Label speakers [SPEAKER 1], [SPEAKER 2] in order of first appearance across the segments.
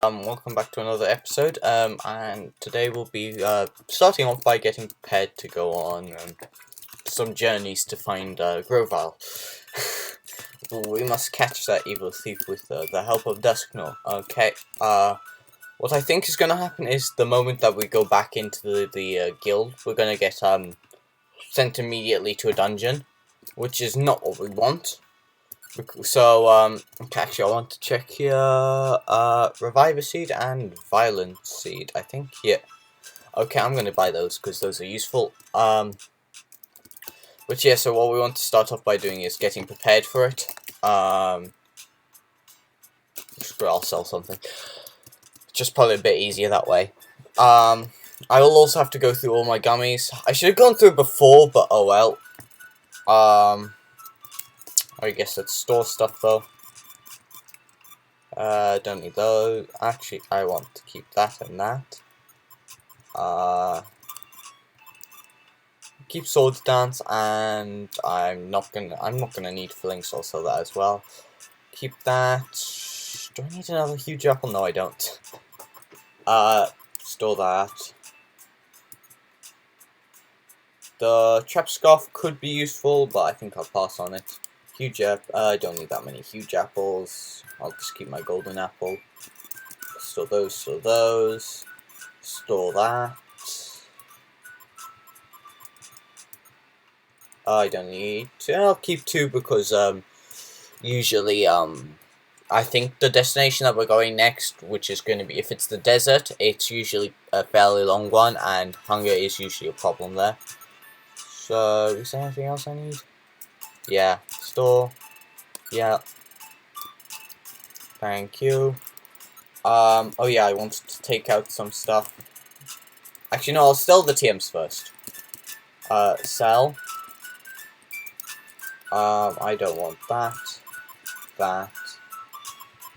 [SPEAKER 1] Welcome back to another episode. And today we'll be starting off by getting prepared to go on some journeys to find Grovile. We must catch that evil thief with the help of Dusknoll. Okay. What I think is going to happen is the moment that we go back into the guild, we're going to get sent immediately to a dungeon, which is not what we want. So, okay, actually, I want to check here, Reviver Seed and Violent Seed, I think, yeah. Okay, I'm gonna buy those, because those are useful, but yeah, so what we want to start off by doing is getting prepared for it, screw it, I'll sell something, just probably a bit easier that way. I will also have to go through all my gummies. I should have gone through it before, but oh well. I guess let's store stuff though. Don't need those. Actually, I want to keep that and that. Keep Swords Dance, and I'm not gonna need Filling, so I'll sell that as well. Keep that. Do I need another huge apple? No, I don't. Store that. The Trap Scarf could be useful, but I think I'll pass on it. I don't need that many huge apples. I'll just keep my golden apple. Store those, store those. Store that. I don't need to. I'll keep two because, usually, I think the destination that we're going next, which is going to be, if it's the desert, it's usually a fairly long one, and hunger is usually a problem there. So, is there anything else I need? Yeah, store. Yeah. Thank you. Oh yeah, I wanted to take out some stuff. Actually, no, I'll sell the TMs first. Sell. I don't want that. That.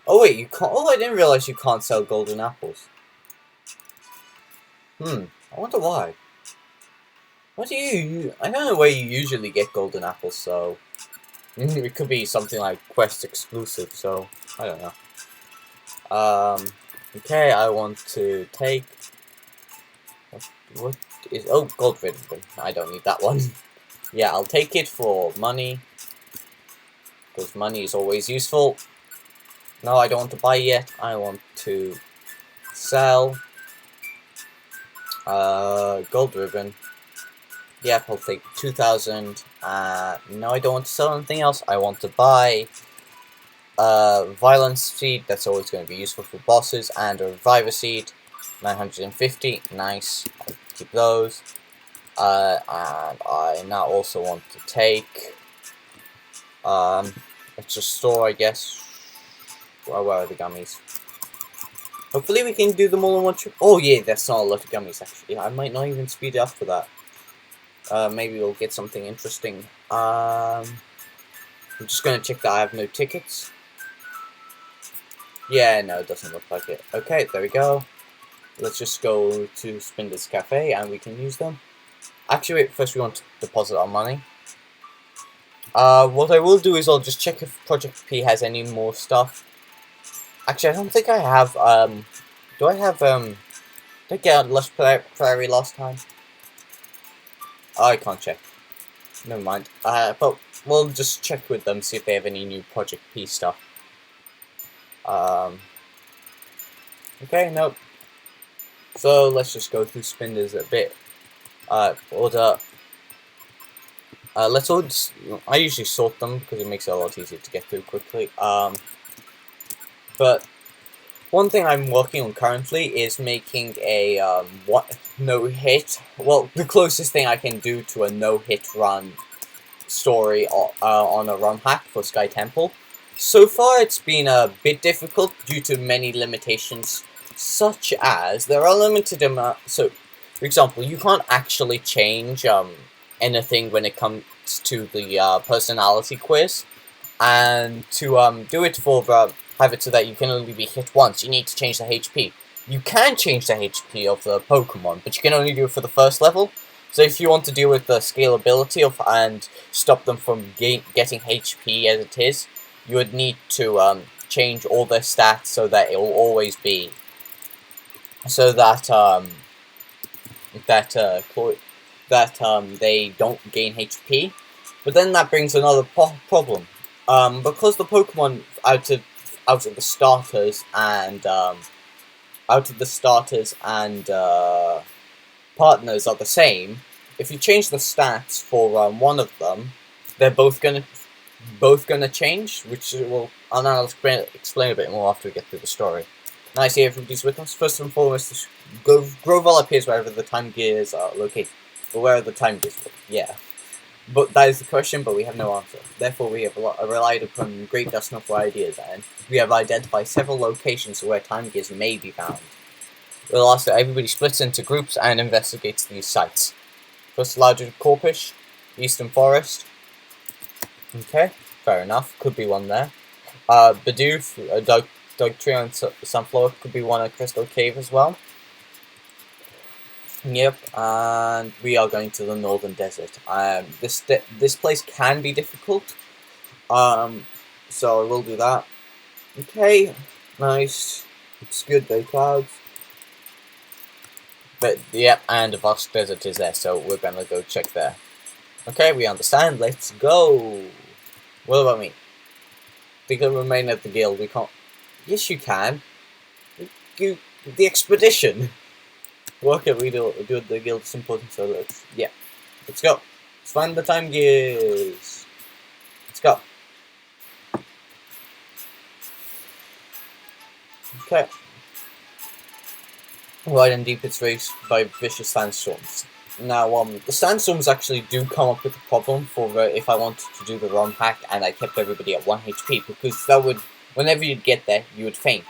[SPEAKER 1] Oh wait, you can't. Oh, I didn't realize you can't sell golden apples. I wonder why. What do you? I don't know where you usually get golden apples, so it could be something like quest exclusive. So I don't know. Okay, I want to take. What is? Oh, gold ribbon. I don't need that one. Yeah, I'll take it for money, because money is always useful. No, I don't want to buy yet. I want to sell. Gold ribbon. Yep, I'll take 2,000. No, I don't want to sell anything else. I want to buy Violence Seed. That's always going to be useful for bosses. And a Reviver Seed. 950. Nice. I'll keep those. And I now also want to take... let's just store, I guess. Where are the gummies? Hopefully we can do them all in one trip. Oh yeah, that's not a lot of gummies actually. I might not even speed it up for that. Maybe we'll get something interesting. I'm just gonna check that I have no tickets. Yeah, no, it doesn't look like it. Okay, there we go. Let's just go to Spinder's Cafe and we can use them. Actually, wait, first we want to deposit our money. What I will do is I'll just check if Project P has any more stuff. Actually, I don't think I have, do I have, did I get Lush Prairie last time? Oh, I can't check. Never mind. But we'll just check with them, see if they have any new Project P stuff. Okay, nope. So, let's just go through Spinders a bit. Order. Let's all I usually sort them, because it makes it a lot easier to get through quickly. But one thing I'm working on currently is making a no-hit. Well, the closest thing I can do to a no-hit run story on a ROM hack for Sky Temple. So far, it's been a bit difficult due to many limitations, such as there are limited So, for example, you can't actually change anything when it comes to the personality quiz, and to do it for have it so that you can only be hit once, you need to change the HP. You can change the HP of the Pokemon, but you can only do it for the first level. So if you want to deal with the scalability and stop them from getting HP as it is, you would need to change all their stats so that it will always be so that they don't gain HP. But then that brings another problem. Because the Pokemon out of the starters and partners are the same. If you change the stats for one of them, they're both gonna change, which will, and I'll explain a bit more after we get through the story. Now I see everybody's with us. First and foremost, Grovyle appears wherever the time gears are located, or where the time gears are. Yeah. But that is the question, but we have no answer. Therefore, we have relied upon Great Dustin for ideas, and we have identified several locations where time gears may be found. We'll ask that everybody splits into groups and investigates these sites. First, larger Corpish, Eastern Forest. Okay, fair enough. Could be one there. Bidoof, Dugtree and Sunflower could be one at Crystal Cave as well. Yep, and we are going to the Northern Desert. This place can be difficult. So we'll do that. Okay, nice. It's good, day clouds. But yep, and the vast desert is there, so we're gonna go check there. Okay, we understand. Let's go. What about me? We can remain at the guild. We can't. Yes, you can. The expedition. What can we do? Do the guild is important, so let's go. Let's find the time gears. Let's go. Okay. Wide and deep, it's raised by vicious sandstorms. Now, the sandstorms actually do come up with a problem for if I wanted to do the ROM hack and I kept everybody at 1 HP, because that would, whenever you'd get there, you would faint.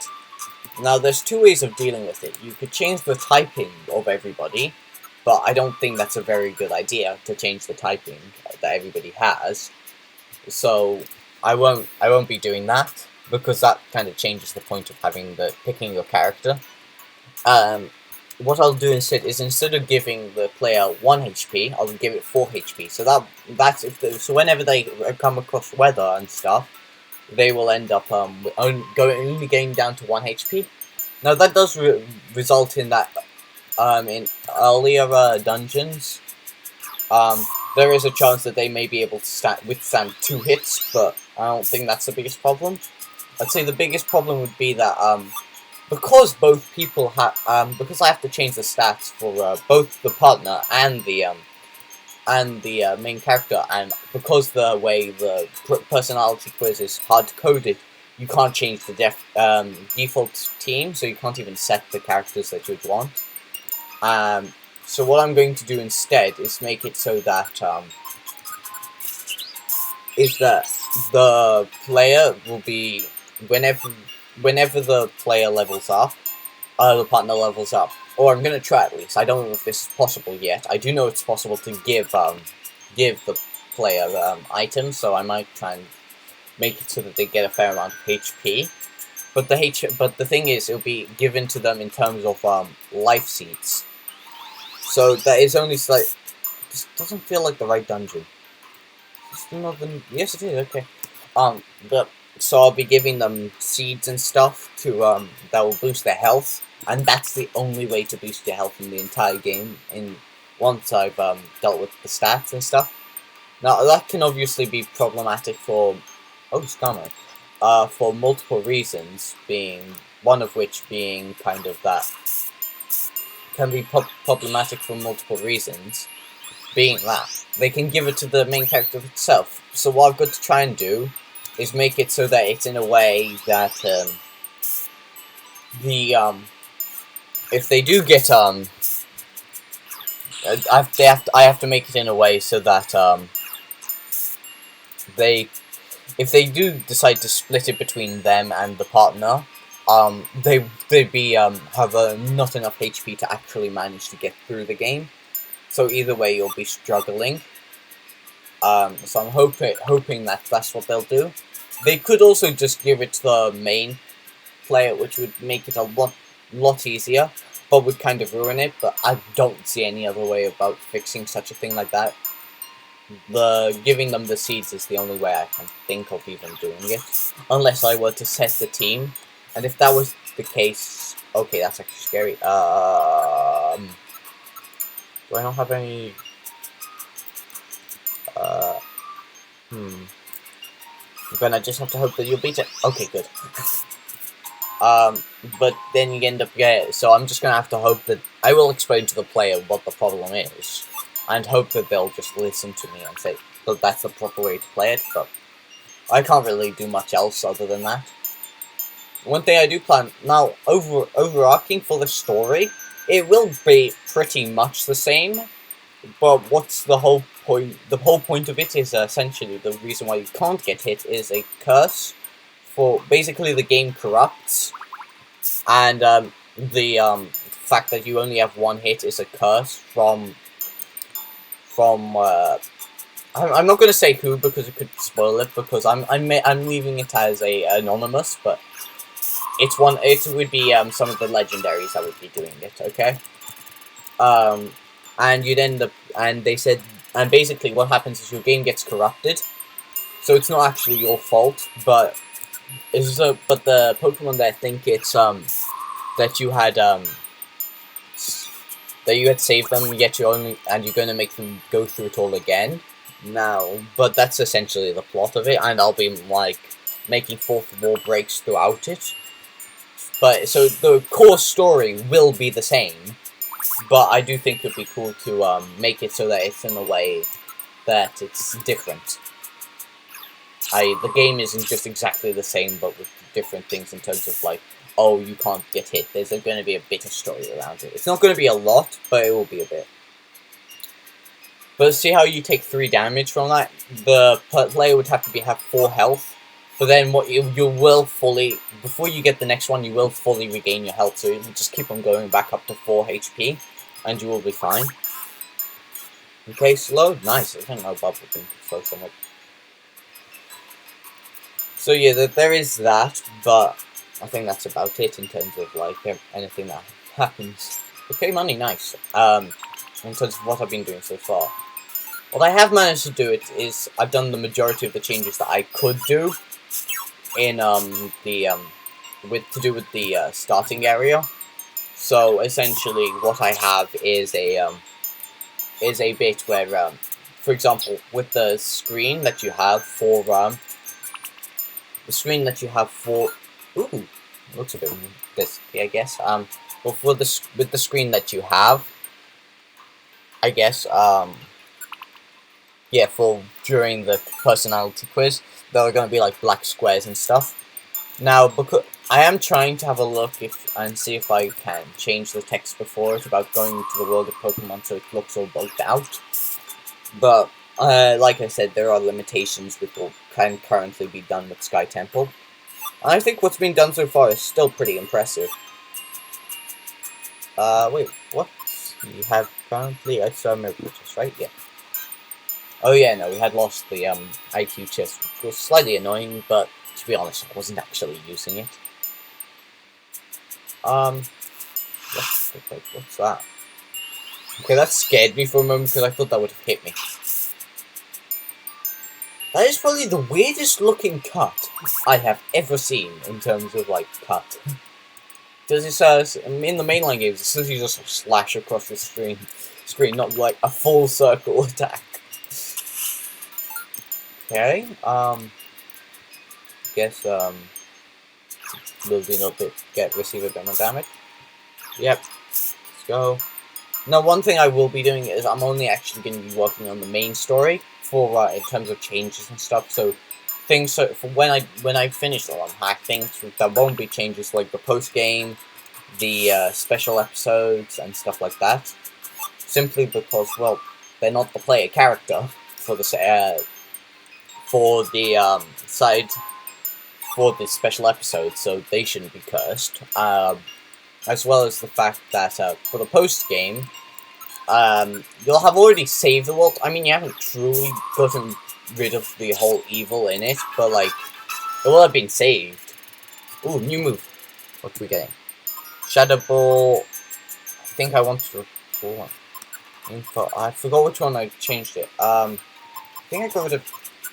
[SPEAKER 1] Now, there's two ways of dealing with it. You could change the typing of everybody, but I don't think that's a very good idea to change the typing that everybody has. So I won't be doing that, because that kind of changes the point of picking your character. What I'll do instead is, instead of giving the player 1 HP, I'll give it 4 HP. So so whenever they come across weather and stuff, they will end up only going down to 1 HP. Now that does result in that in earlier dungeons, there is a chance that they may be able to withstand 2 hits, but I don't think that's the biggest problem. I'd say the biggest problem would be that because both people because I have to change the stats for both the partner and the main character, and because the way the personality quiz is hard-coded, you can't change the default team, so you can't even set the characters that you'd want. So what I'm going to do instead is make it so that the player will be, whenever the player levels up, the partner levels up. Or I'm gonna try at least. I don't know if this is possible yet. I do know it's possible to give the player items, so I might try and make it so that they get a fair amount of HP. But the thing is, it'll be given to them in terms of life seeds. So that is only slight. This doesn't feel like the right dungeon. Yes, it is. Okay. So I'll be giving them seeds and stuff to that will boost their health, and that's the only way to boost your health in the entire game. Once I've dealt with the stats and stuff. Now that can obviously be problematic for for multiple reasons. One of which being kind of that can be problematic for multiple reasons. Being that they can give it to the main character itself. So what I've got to try and do is make it so that it's in a way that if they do get I have to make it in a way so that if they do decide to split it between them and the partner, they'd have not enough HP to actually manage to get through the game. So either way, you'll be struggling. So I'm hoping that that's what they'll do. They could also just give it to the main player, which would make it a lot easier, but would kind of ruin it. But I don't see any other way about fixing such a thing like that. giving them the seeds is the only way I can think of even doing it, unless I were to set the team, and if that was the case, okay, that's actually scary. Do I not have any? Then I just have to hope that you'll beat it. Okay, good. But then you end up so I'm just gonna have to hope that I will explain to the player what the problem is, and hope that they'll just listen to me and say that that's the proper way to play it. But I can't really do much else other than that. One thing I do plan now, overarching for the story, it will be pretty much the same. But what's the whole point? The whole point of it is essentially the reason why you can't get hit is a curse. For basically the game corrupts, and the fact that you only have one hit is a curse from I'm not gonna say who because it could spoil it, because I'm leaving it as a anonymous, but it's one. It would be some of the legendaries that would be doing it. Okay. And you'd end up, and they said, and basically what happens is your game gets corrupted, so it's not actually your fault, but but the Pokemon that think it's that you had saved them, yet you're gonna make them go through it all again. Now, but that's essentially the plot of it, and I'll be like making fourth wall breaks throughout it. But so the core story will be the same, but I do think it'd be cool to make it so that it's in a way that it's different. The game isn't just exactly the same, but with different things in terms of like, oh, you can't get hit. There's going to be a bit of story around it. It's not going to be a lot, but it will be a bit. But see how you take 3 damage from that? The player would have to have 4 health, but then what you will fully, before you get the next one, you will fully regain your health, so you just keep on going back up to 4 HP, and you will be fine. Okay, slow, nice. I didn't know Bubble can slow somewhat. So yeah, there is that, but I think that's about it in terms of like anything that happens. Okay, money, nice. In terms of what I've been doing so far, what I have managed to do is I've done the majority of the changes that I could do in to do with the starting area. So essentially, what I have is a bit where, for example, with the screen that you have for ooh, looks a bit risky, I guess. But with the screen that you have, I guess, yeah, for during the personality quiz, there are going to be like black squares and stuff. Now, because I am trying to have a look and see if I can change the text before it about going into the world of Pokemon so it looks all bugged out. But like I said, there are limitations with what can currently be done with Sky Temple. And I think what's been done so far is still pretty impressive. Wait, what? You have currently a Miracle Chest, right? Yeah. Oh yeah, no, we had lost the IQ chest, which was slightly annoying, but to be honest, I wasn't actually using it. What's that? Okay, that scared me for a moment because I thought that would have hit me. That is probably the weirdest looking cut I have ever seen in terms of like cut. Does it says in the mainline games, it says you just slash across the screen, not like a full circle attack. Okay, guess we'll do a bit receive a bit more damage. Yep, let's go. Now, one thing I will be doing is I'm only actually going to be working on the main story for in terms of changes and stuff. So things for when I finish all unhack things, there won't be changes like the post game, the special episodes and stuff like that. Simply because, well, they're not the player character for the side for the special episode, so they shouldn't be cursed. As well as the fact that for the post game, you'll have already saved the world. I mean, you haven't truly gotten rid of the whole evil in it, but like it will have been saved. Ooh, new move. What are we getting? Shadow Ball. I think I want to recall one. I forgot which one I changed it. think I covered a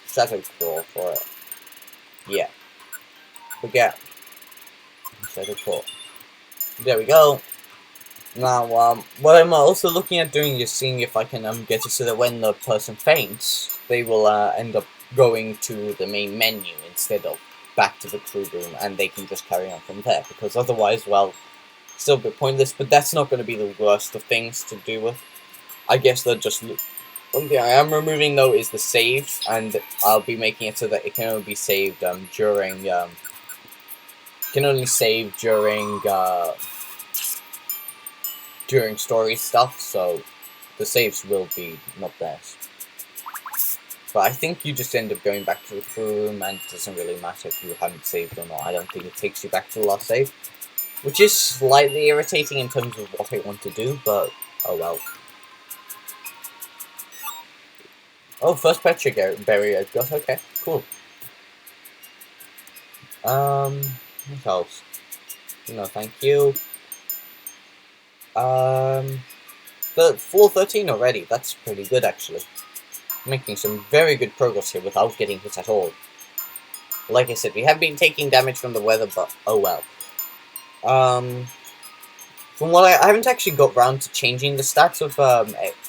[SPEAKER 1] shadow claw for it. Yeah. Forget. Shadow claw. There we go. Now, what I'm also looking at doing is seeing if I can get it so that when the person faints, they will end up going to the main menu instead of back to the crew room, and they can just carry on from there. Because otherwise, well, still a bit pointless. But that's not going to be the worst of things to do with. I guess they'll just. One thing I am removing though is the saves, and I'll be making it so that it can only be saved during. Can only save during story stuff, so the saves will be not best. But I think you just end up going back to the crew room, and it doesn't really matter if you haven't saved or not. I don't think it takes you back to the last save, which is slightly irritating in terms of what I want to do, but oh well. Oh, first Petra berry I've got, okay, cool. What else? No, thank you. The 413 already, that's pretty good actually. Making some very good progress here without getting hit at all. Like I said, we have been taking damage from the weather, but oh well. From what I haven't actually got round to changing the stats of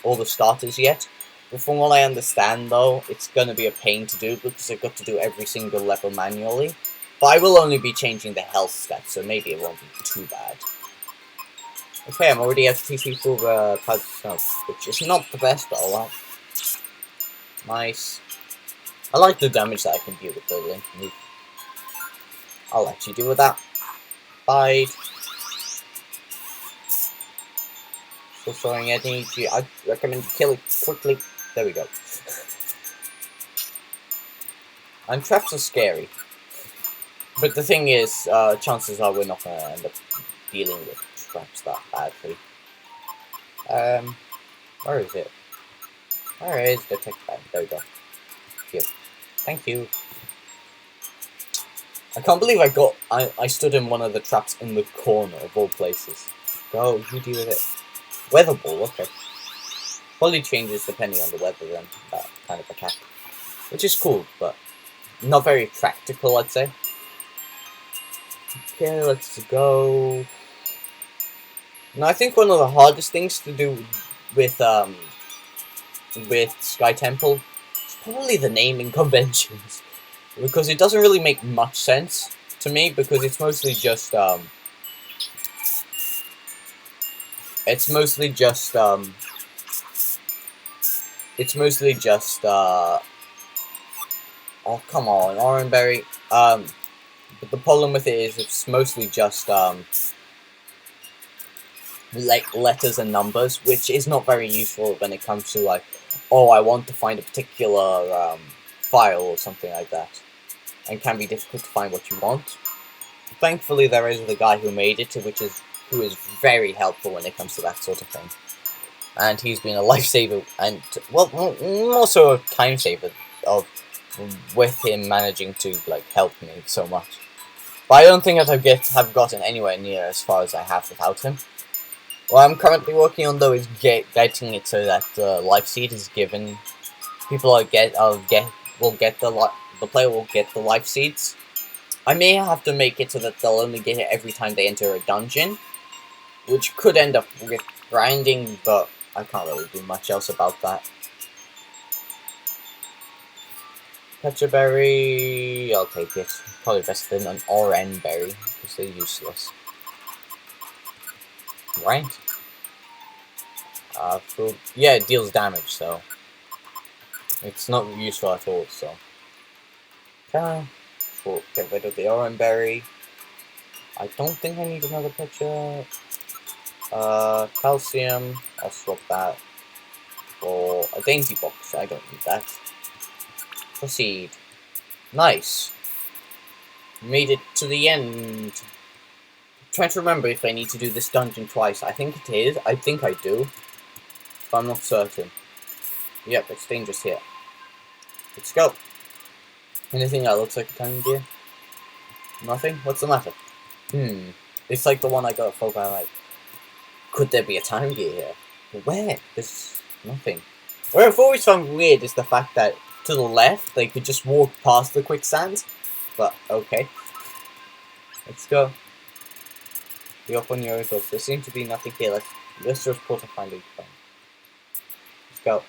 [SPEAKER 1] all the starters yet. But from what I understand though, it's gonna be a pain to do because I've got to do every single level manually. But I will only be changing the health stats, so maybe it won't be too bad. Okay, I'm already at TC for the which is not the best, but oh well. Nice. I like the damage that I can deal with the link move. I'll let you deal with that. Bye. So throwing energy, I recommend you kill it quickly. There we go. And traps are scary. But the thing is, chances are we're not going to end up dealing with traps that badly. Where is it? Where is the tech bag? There we go. Here. Thank you. I can't believe I stood in one of the traps in the corner of all places. Go, you deal with it. Weather ball, okay. Probably changes depending on the weather then, that kind of attack. Which is cool, but not very practical, I'd say. Okay, let's go. Now, I think one of the hardest things to do with Sky Temple is probably the naming conventions. Because it doesn't really make much sense to me, because it's mostly just, oh, come on, Oranberry. But the problem with it is it's mostly just, like, letters and numbers, which is not very useful when it comes to, like, oh, I want to find a particular, file or something like that. And can be difficult to find what you want. Thankfully, there is the guy who made it, who is very helpful when it comes to that sort of thing. And he's been a lifesaver, and, well, more so a time saver with him managing to, like, help me so much. But I don't think that I have gotten anywhere near as far as I have without him. What I'm currently working on, though, is getting it so that life seed is given. People will get the player will get the life seeds. I may have to make it so that they'll only get it every time they enter a dungeon, which could end up with grinding, but I can't really do much else about that. Petra berry, I'll take it. Probably better than an RN berry, because they're useless. Right? Yeah, it deals damage, so it's not useful at all, so. Okay, we'll get rid of the orange berry. I don't think I need another picture. Calcium, I'll swap that for a dainty box. I don't need that. Proceed. Nice. Made it to the end. Trying to remember if I need to do this dungeon twice. I think it is. I think I do. But I'm not certain. Yep, it's dangerous here. Let's go. Anything that looks like a time gear? Nothing? What's the matter? It's like the one I got for like. Could there be a time gear here? Where? There's nothing. What I've always found weird is the fact that to the left, they could just walk past the quicksand. But okay. Let's go. You open your own doors. There seems to be nothing here. Let's just put a finding point. Let's go.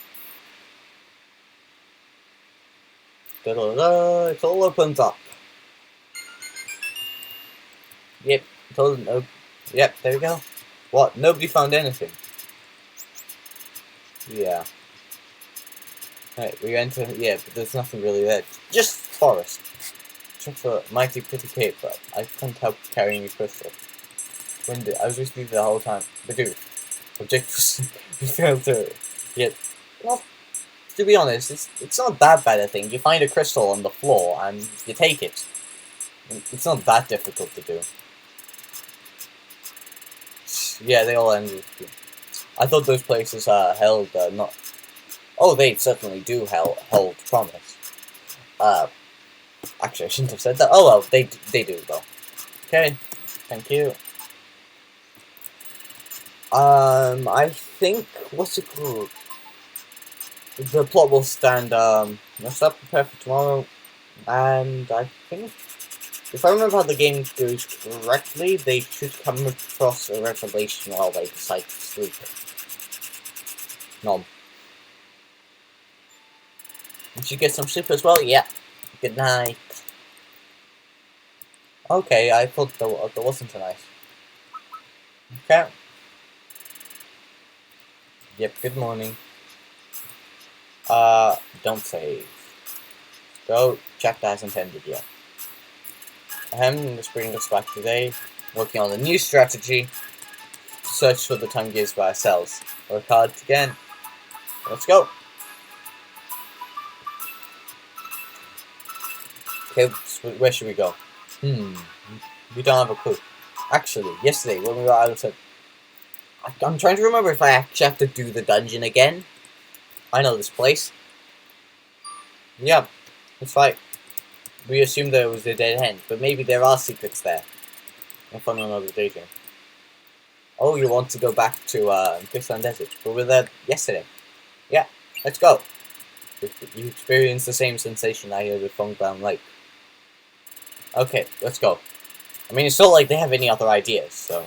[SPEAKER 1] Da-da-da, it all opens up. Yep, yep, there we go. What? Nobody found anything. Yeah. Right, we enter. Yeah, but there's nothing really there. Just forest. Check for mighty pretty cape, but I couldn't help carrying a crystal. Windy. I was just leaving the whole time. But dude, objective we failed to. Yet, well, to be honest, it's not that bad a thing. You find a crystal on the floor and you take it. It's not that difficult to do. Yeah, they all ended. I thought those places held not. Oh, they certainly do hold promise. Actually, I shouldn't have said that. Oh well, they do though. Okay, thank you. I think what's it called? The plot will stand. Let's start prepare for tomorrow, and I think if I remember how the game goes correctly, they should come across a revelation while they decide to sleep. Nom. You should get some sleep as well. Yeah. Good night. Okay, I thought there wasn't a night. Okay. Yep, good morning. Don't save. Go check that hasn't ended yet. This brings us back today. Working on a new strategy. Search for the time gears by ourselves. Work hard again. Let's go. Okay, where should we go? We don't have a clue. Actually, yesterday when we were out of... I'm trying to remember if I actually have to do the dungeon again. I know this place. Yeah, that's right. We assumed there was a dead end, but maybe there are secrets there. I'm fun another daydream. Oh, you want to go back to Quicksand Desert? We were there yesterday. Yeah, let's go. You experienced the same sensation I had with Fongbound Lake. Okay, let's go. I mean, it's not like they have any other ideas, so...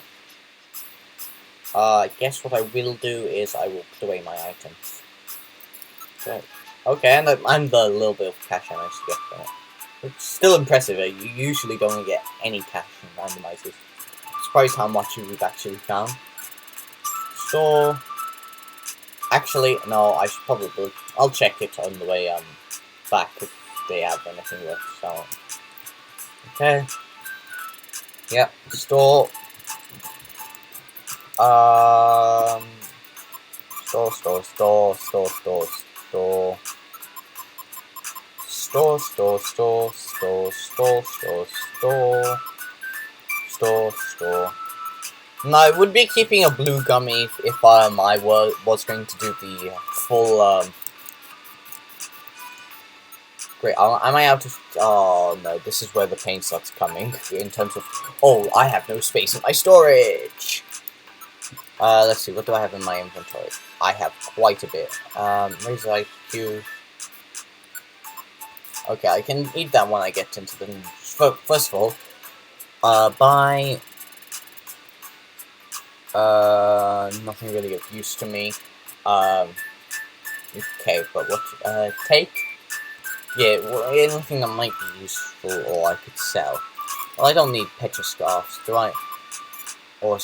[SPEAKER 1] I guess what I will do is I will put away my items. Okay, and the little bit of cash I managed to get from it. It's still impressive, you usually don't get any cash in randomizers. Surprised how much we've actually found. So... Actually, no, I should probably... I'll check it on the way back if they have anything worth selling. Okay. Yep, store. Store. No, I would be keeping a blue gummy if I was going to do the full Great, am I out of... Oh no, this is where the pain starts coming in terms of... Oh, I have no space in my storage! Let's see, what do I have in my inventory? I have quite a bit. Where's IQ? Okay, I can eat that when I get into the... First of all, buy... nothing really of use to me. Okay, but what... take? Yeah, well, anything that might be useful or I could sell. Well, I don't need petroscarfs, do I? Or...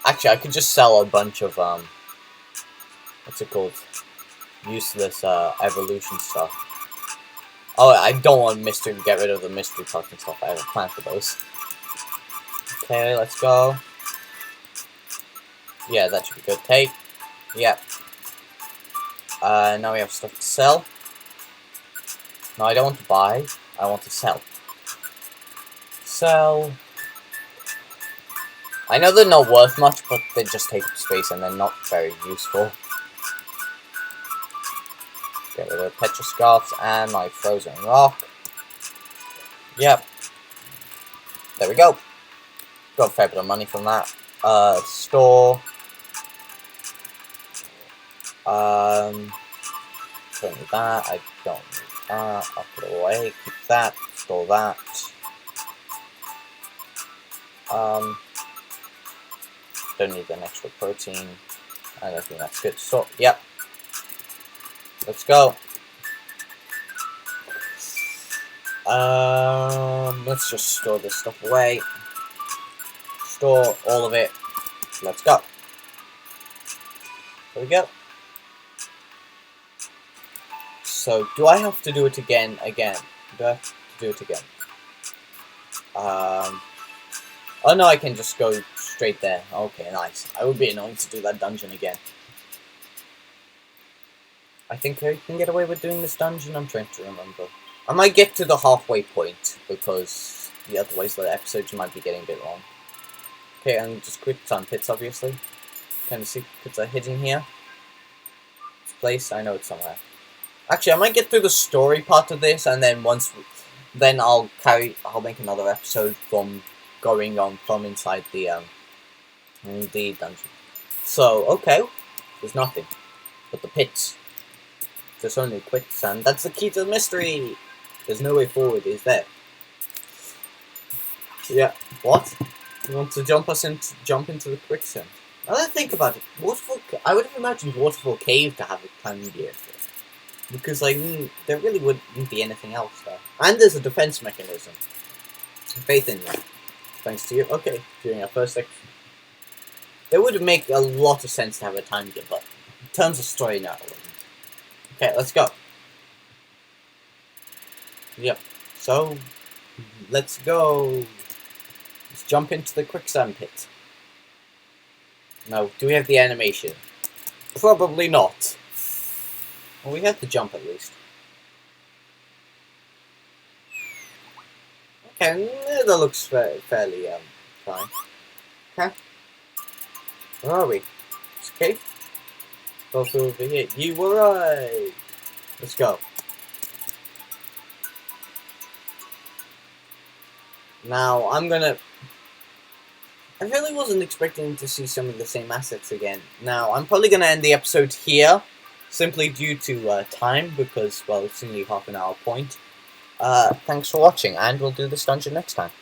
[SPEAKER 1] Actually, I could just sell a bunch of, what's it called? Useless, evolution stuff. Oh, I don't want mystery to get rid of the mystery parts and stuff. I have a plan for those. Okay, let's go. Yeah, that should be good. Take. Yep. Now we have stuff to sell. No, I don't want to buy. I want to sell. Sell. I know they're not worth much, but they just take up space and they're not very useful. Get rid of the petroscarfs and my frozen rock. Yep. There we go. Got a fair bit of money from that. Store. Don't need that. I don't need that. I'll put it away. Keep that. Store that. Don't need an extra protein. I don't think that's good. So, yep. Let's go. Let's just store this stuff away. Store all of it. Let's go. There we go. So, do I have to do it again? Do I have to do it again? Oh no, I can just go straight there. Okay, nice. I would be annoying to do that dungeon again. I think I can get away with doing this dungeon. I'm trying to remember. I might get to the halfway point, because otherwise the episodes might be getting a bit long. Okay, and just quick sand pits, obviously. Kind of secrets are hidden here. This place, I know it's somewhere. Actually, I might get through the story part of this, and then then I'll make another episode from going on from inside the dungeon. So, okay, there's nothing but the pits. There's only quicksand. That's the key to the mystery. There's no way forward, is there? Yeah. What? You want to jump into the quicksand? Now that I think about it, I would have imagined Waterfall Cave to have a tiny gear for it. Because, like, there really wouldn't be anything else there. And there's a defense mechanism. Faith in you. Thanks to you. Okay, during our first section. It would make a lot of sense to have a time gear, but in terms of story now, it wouldn't. Okay, let's go. Yep. So, let's go. Let's jump into the quicksand pit. Now, do we have the animation? Probably not. Well, we have the jump at least. Okay, that looks fairly fine. Okay. Where are we? It's a cave? Go through over here. You were right. Let's go. Now, I really wasn't expecting to see some of the same assets again. Now, I'm probably gonna end the episode here, simply due to time, because, well, it's only half an hour point. Thanks for watching, and we'll do this dungeon next time.